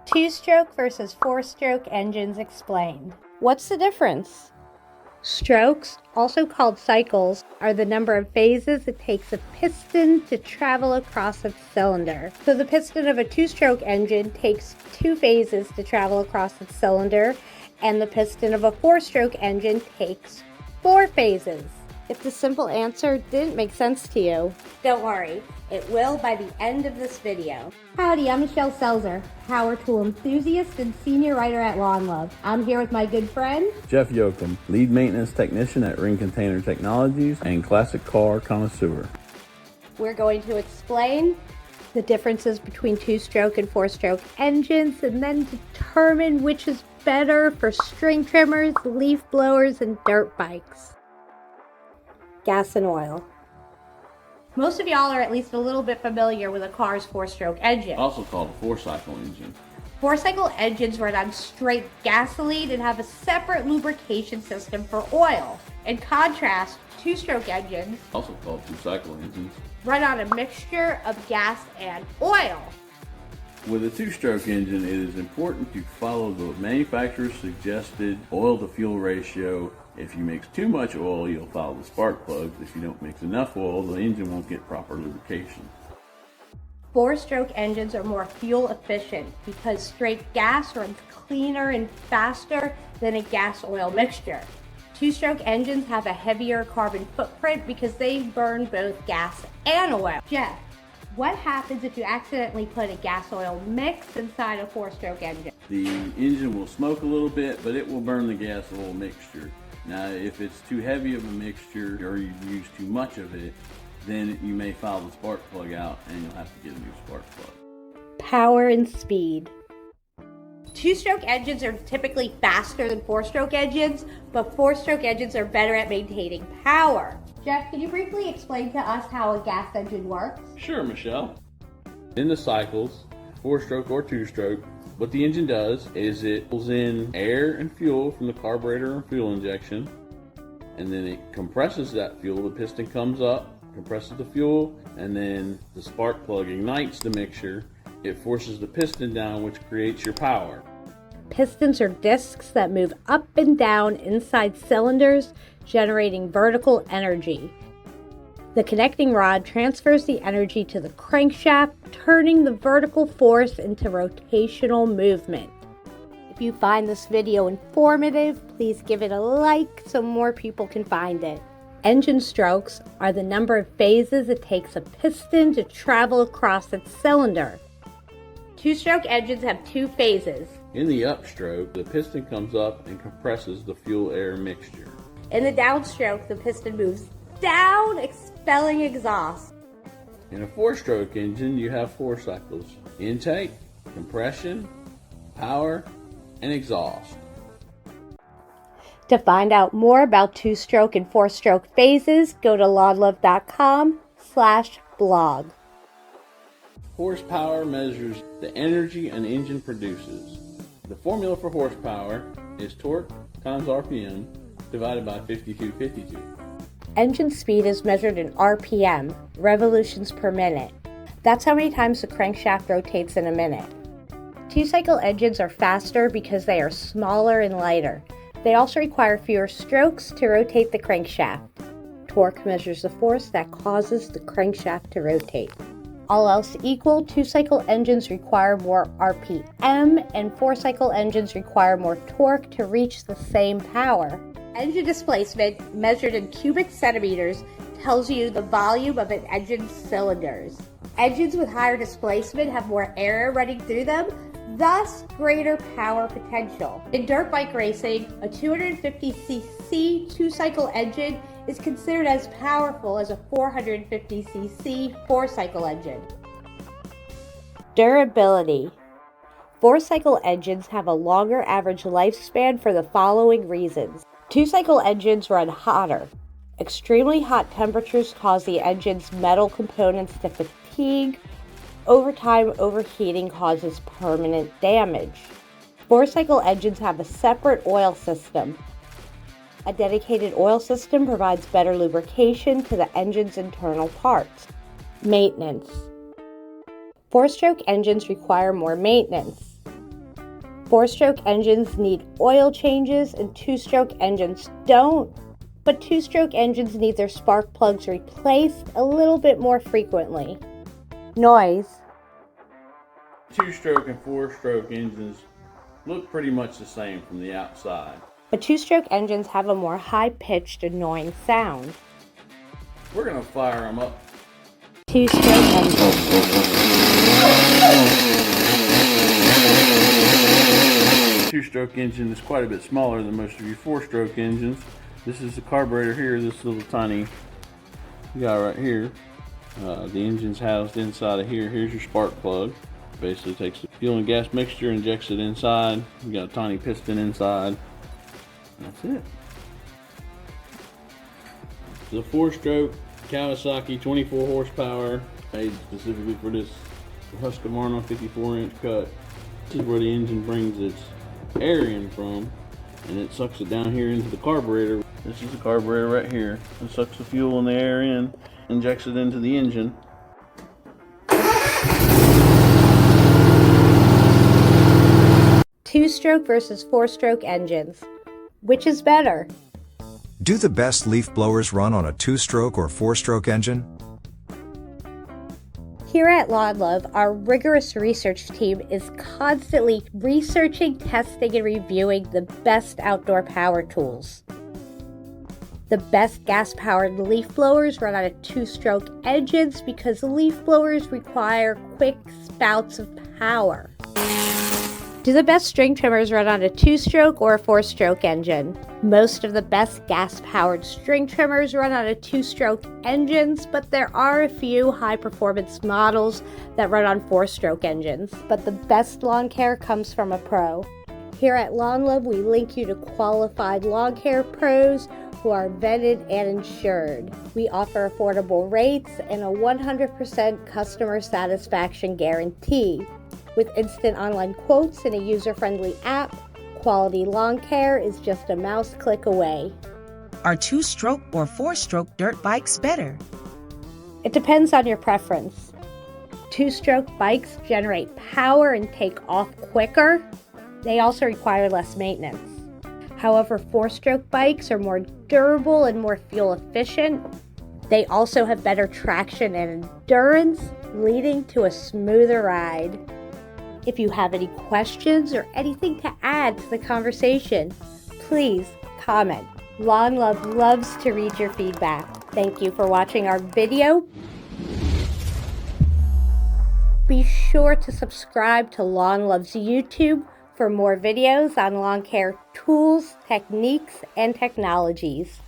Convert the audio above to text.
Two-stroke versus four-stroke engines explained. What's the difference? Strokes, also called cycles, are the number of phases it takes a piston to travel across its cylinder. So the piston of a two-stroke engine takes 2 phases to travel across its cylinder, and the piston of a four-stroke engine takes 4 phases. If the simple answer didn't make sense to you, don't worry, it will by the end of this video. Howdy, I'm Michelle Selzer, power tool enthusiast and senior writer at Lawn Love. I'm here with my good friend, Jeff Yochum, lead maintenance technician at Ring Container Technologies and classic car connoisseur. We're going to explain the differences between two-stroke and four-stroke engines and then determine which is better for string trimmers, leaf blowers, and dirt bikes. Gas and oil. Most of y'all are at least a little bit familiar with a car's four-stroke engine. Also called a four-cycle engine. Four-cycle engines run on straight gasoline and have a separate lubrication system for oil. In contrast, two-stroke engines, Also called two-cycle engines. run on a mixture of gas and oil. With a two-stroke engine, it is important to follow the manufacturer's suggested oil-to-fuel ratio. If you mix too much oil, you'll foul the spark plugs. If you don't mix enough oil, the engine won't get proper lubrication. Four-stroke engines are more fuel efficient because straight gas runs cleaner and faster than a gas-oil mixture. Two-stroke engines have a heavier carbon footprint because they burn both gas and oil. Jeff, what happens if you accidentally put a gas-oil mix inside a four-stroke engine? The engine will smoke a little bit, but it will burn the gas-oil mixture. Now, if it's too heavy of a mixture or you use too much of it, then you may foul the spark plug out and you'll have to get a new spark plug. Power and speed. Two-stroke engines are typically faster than four-stroke engines, but four-stroke engines are better at maintaining power. Jeff, can you briefly explain to us how a gas engine works? Sure, Michelle. In the cycles, four-stroke or two-stroke, what the engine does is it pulls in air and fuel from the carburetor and fuel injection, and then it compresses that fuel. The piston comes up, compresses the fuel, and then the spark plug ignites the mixture. It forces the piston down, which creates your power. Pistons are discs that move up and down inside cylinders, generating vertical energy. The connecting rod transfers the energy to the crankshaft, turning the vertical force into rotational movement. If you find this video informative, please give it a like so more people can find it. Engine strokes are the number of phases it takes a piston to travel across its cylinder. Two-stroke engines have 2 phases. In the upstroke, the piston comes up and compresses the fuel-air mixture. In the downstroke, the piston moves down, expelling exhaust. In a four-stroke engine, you have 4 cycles: intake, compression, power, and exhaust. To find out more about two-stroke and four-stroke phases, go to lawnlove.com/blog. Horsepower measures the energy an engine produces. The formula for horsepower is torque times RPM divided by 5252. Engine speed is measured in RPM, revolutions per minute. That's how many times the crankshaft rotates in a minute. Two-cycle engines are faster because they are smaller and lighter. They also require fewer strokes to rotate the crankshaft. Torque measures the force that causes the crankshaft to rotate. All else equal, two-cycle engines require more RPM and four-cycle engines require more torque to reach the same power. Engine displacement, measured in cubic centimeters, tells you the volume of an engine's cylinders. Engines with higher displacement have more air running through them, thus greater power potential. In dirt bike racing, a 250cc two-cycle engine is considered as powerful as a 450cc four-cycle engine. Durability. Four-cycle engines have a longer average lifespan for the following reasons. Two-cycle engines run hotter. Extremely hot temperatures cause the engine's metal components to fatigue. Over time, overheating causes permanent damage. Four-cycle engines have a separate oil system. A dedicated oil system provides better lubrication to the engine's internal parts. Maintenance. Four-stroke engines require more maintenance. 4-stroke engines need oil changes and 2-stroke engines don't, but 2-stroke engines need their spark plugs replaced a little bit more frequently. Noise. 2-stroke and 4-stroke engines look pretty much the same from the outside. But 2-stroke engines have a more high-pitched, annoying sound. We're going to fire them up. 2-stroke engines. 2-stroke engine is quite a bit smaller than most of your 4-stroke engines. This is the carburetor here, this little tiny guy right here. The engine's housed inside of here. Here's your spark plug. Basically takes the fuel and gas mixture, injects it inside. You got a tiny piston inside. That's it. The 4-stroke Kawasaki 24 horsepower, made specifically for this Husqvarna 54-inch cut. This is where the engine brings its air in from, and it sucks it down here into the carburetor. This is the carburetor right here. It sucks the fuel and the air in, injects it into the engine. Two-stroke versus 4-stroke engines. Which is better? Do the best leaf blowers run on a 2-stroke or 4-stroke engine? Here at Lawn Love, our rigorous research team is constantly researching, testing, and reviewing the best outdoor power tools. The best gas-powered leaf blowers run on a 2-stroke engines because leaf blowers require quick spouts of power. Do the best string trimmers run on a 2-stroke or a 4-stroke engine? Most of the best gas-powered string trimmers run on a 2-stroke engines, but there are a few high-performance models that run on 4-stroke engines. But the best lawn care comes from a pro. Here at Lawn Love, we link you to qualified lawn care pros who are vetted and insured. We offer affordable rates and a 100% customer satisfaction guarantee. With instant online quotes and a user-friendly app, quality lawn care is just a mouse click away. Are 2-stroke or 4-stroke dirt bikes better? It depends on your preference. 2-stroke bikes generate power and take off quicker. They also require less maintenance. However, 4-stroke bikes are more durable and more fuel efficient. They also have better traction and endurance, leading to a smoother ride. If you have any questions or anything to add to the conversation, please comment. Lawn Love loves to read your feedback. Thank you for watching our video. Be sure to subscribe to Lawn Love's YouTube for more videos on lawn care tools, techniques, and technologies.